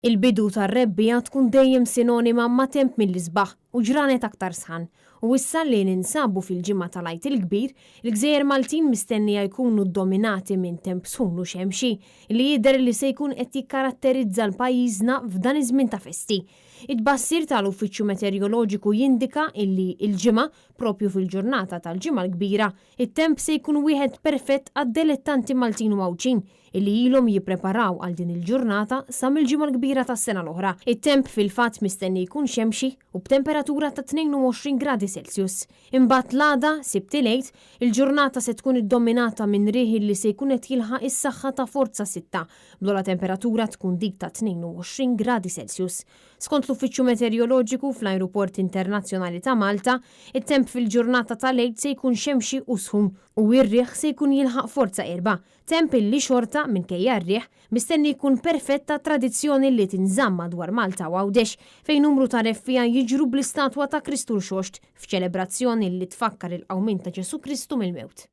Il-bidu tar-rebbija tkun dejjem sinonima ma' temp mill-isbaħ u ġranet aktar sħan. U issa li ninsabu fil-ġimgħa tal-Għid il-Kbir, il-Gżejjer Maltin mistennija jkunu ddominati minn temp sħun u xemxi li jidher li se jkun qed jikkaratterizza l-pajjiżna f'dan iż-żmien ta' festi. It-bassir tal-Uffiċċju Meteoroloġiku jindika illi il-ġimgħa propju fil-ġurnata tal-ġimgħa l-kbira, it-temp se jkun wieħed perfett għad-dilettanti Maltin u Mawċin illi ilhom jippreparaw għal din il-ġurnata sa mill-ġimgħa l-kbira tas-sena l-oħra. It-temp fil-fatt mistenni jkun xemxi u b'temperatura ta' 22 gradi Celsius. Imbagħad l-għada sibt ilgħid, il-ġurnata se tkun iddominata minn riħ li se jkun qed jilħaq is-saħħa ta' forza 6, bla temperatura tkun dik ta' 22 gradi Celsius. Skont l-Uffiċċju Meteoroloġiku fl-Ajruport Internazzjonali ta' Malta, it-temp fil-ġurnata tal-għid se jkun xemxi u sħun u r-riħ se jkun jilħaq forza 4. Temp illi xorta minkejja r-riħ mistenni jkun perfetta tradizzjoni li tinżamm madwar Malta u Għawdex fejn numru ta' reffija jiġru bl-istatwa ta' Kristur Xoxt f'ċelebrazzjoni li tfakkar il-qawmin ta' Ġesu Kristu mill-mewt.